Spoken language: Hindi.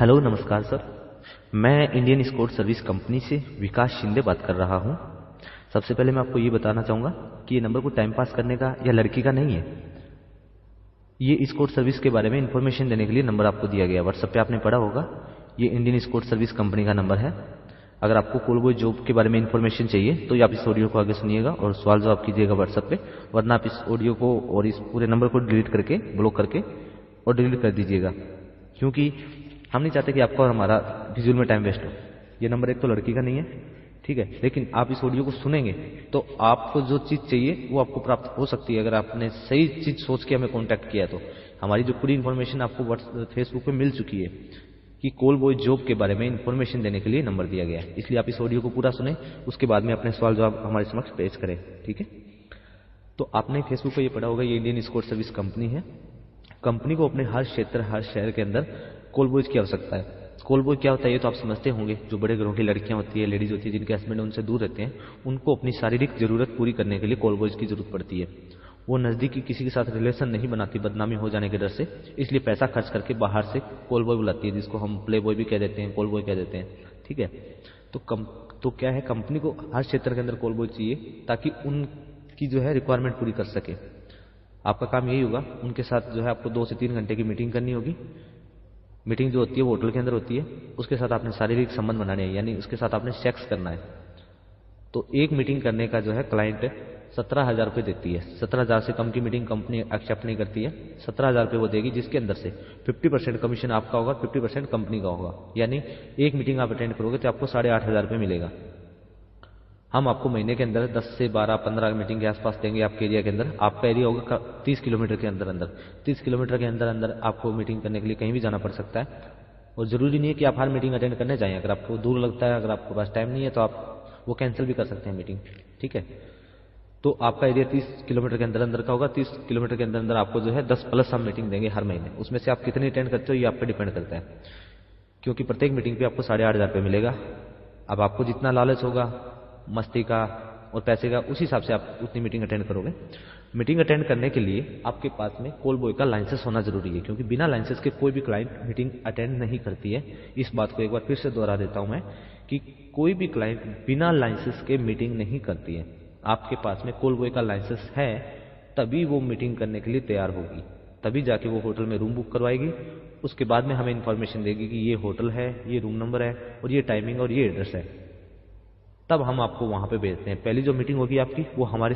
हेलो नमस्कार सर। मैं इंडियन स्कोर सर्विस कंपनी से विकास शिंदे बात कर रहा हूं। सबसे पहले मैं आपको ये बताना चाहूँगा कि ये नंबर कोई टाइम पास करने का या लड़की का नहीं है। ये स्कोर सर्विस के बारे में इन्फॉर्मेशन देने के लिए नंबर आपको दिया गया। व्हाट्सएप पे आपने पढ़ा होगा, ये इंडियन स्कोर सर्विस कंपनी का नंबर है। अगर आपको कॉल बॉय जॉब के बारे में इन्फॉर्मेशन चाहिए तो आप इस ऑडियो को आगे सुनिएगा और सवाल जवाब कीजिएगा व्हाट्सएप पे, वरना आप इस ऑडियो को और इस पूरे नंबर को डिलीट करके, ब्लॉक करके और डिलीट कर दीजिएगा, क्योंकि हम नहीं चाहते कि आपका और हमारा फिजूल में टाइम वेस्ट हो। ये नंबर एक तो लड़की का नहीं है, ठीक है, लेकिन आप इस ऑडियो को सुनेंगे तो आपको जो चीज़ चाहिए वो आपको प्राप्त हो सकती है अगर आपने सही चीज़ सोच के हमें कॉन्टैक्ट किया। तो हमारी जो पूरी इन्फॉर्मेशन आपको फेसबुक पे मिल चुकी है कि कॉल बॉय जॉब के बारे में इन्फॉर्मेशन देने के लिए नंबर दिया गया है। इसलिए आप इस ऑडियो को पूरा सुने, उसके बाद में अपने सवाल जवाब हमारे समक्ष पेश करें, ठीक है। तो आपने फेसबुक पर ये पढ़ा होगा, ये इंडियन स्कोर सर्विस कंपनी है। कंपनी को अपने हर क्षेत्र, हर शहर के अंदर कॉल बॉयज की आवश्यकता है। कॉल बॉय क्या होता है ये तो आप समझते होंगे। जो बड़े घरों की लड़कियां होती है, लेडीज होती है, जिनके हस्बैंड उनसे दूर रहते हैं, उनको अपनी शारीरिक जरूरत पूरी करने के लिए कॉल बॉयज की जरूरत पड़ती है। वो नजदीकी किसी के साथ रिलेशन नहीं बनाती बदनामी हो जाने के डर से, इसलिए पैसा खर्च करके बाहर से कॉल बॉय बुलाती है, जिसको हम प्ले बॉय भी कह देते हैं, कॉल बॉय कह देते हैं, ठीक है। तो क्या है, कंपनी को हर क्षेत्र के अंदर कॉल बॉय चाहिए ताकि उनकी जो है रिक्वायरमेंट पूरी कर सके। आपका काम यही होगा, उनके साथ जो है आपको 2 से 3 घंटे की मीटिंग करनी होगी। मीटिंग जो होती है वो होटल के अंदर होती है। उसके साथ आपने शारीरिक संबंध बनाने हैं, यानी उसके साथ आपने सेक्स करना है। तो एक मीटिंग करने का जो है क्लाइंट 17,000 रुपये देती है। 17,000 से कम की मीटिंग कंपनी एक्सेप्ट नहीं करती है। 17,000 रुपये वो देगी, जिसके अंदर से 50% कमीशन आपका होगा, 50% कंपनी का होगा। यानी एक मीटिंग आप अटेंड करोगे तो आपको 8,500 रुपये मिलेगा। हम आपको महीने के अंदर 10 से 12-15 मीटिंग के आसपास देंगे आपके एरिया के अंदर। आपका एरिया होगा 30 किलोमीटर के अंदर अंदर। 30 किलोमीटर के अंदर अंदर आपको मीटिंग करने के लिए कहीं भी जाना पड़ सकता है, और ज़रूरी नहीं है कि आप हर मीटिंग अटेंड करने जाएं। अगर आपको दूर लगता है, अगर आपके पास टाइम नहीं है, तो आप वो कैंसिल भी कर सकते हैं मीटिंग, ठीक है। तो आपका एरिया 30 किलोमीटर के अंदर अंदर का होगा। 30 किलोमीटर के अंदर अंदर आपको जो है 10+ हम मीटिंग देंगे हर महीने। उसमें से आप कितनी अटेंड करते हो ये आप पे डिपेंड करता है, क्योंकि प्रत्येक मीटिंग पे आपको 8,500 रुपये मिलेगा। अब आपको जितना लालच होगा मस्ती का और पैसे का, उस हिसाब से आप उतनी मीटिंग अटेंड करोगे। मीटिंग अटेंड करने के लिए आपके पास में कॉल बॉय का लाइसेंस होना जरूरी है, क्योंकि बिना लाइसेंस के कोई भी क्लाइंट मीटिंग अटेंड नहीं करती है। इस बात को एक बार फिर से दोहरा देता हूं मैं कि कोई भी क्लाइंट बिना लाइसेंस के मीटिंग नहीं करती है। आपके पास में कॉल बॉय का लाइसेंस है तभी वो मीटिंग करने के लिए तैयार होगी, तभी जाके वो होटल में रूम बुक करवाएगी। उसके बाद में हमें इन्फॉर्मेशन देगी कि ये होटल है, ये रूम नंबर है और ये टाइमिंग और ये एड्रेस है। तब हम आपको वहां पे भेजते हैं। पहली जो मीटिंग होगी आपकी वो हमारे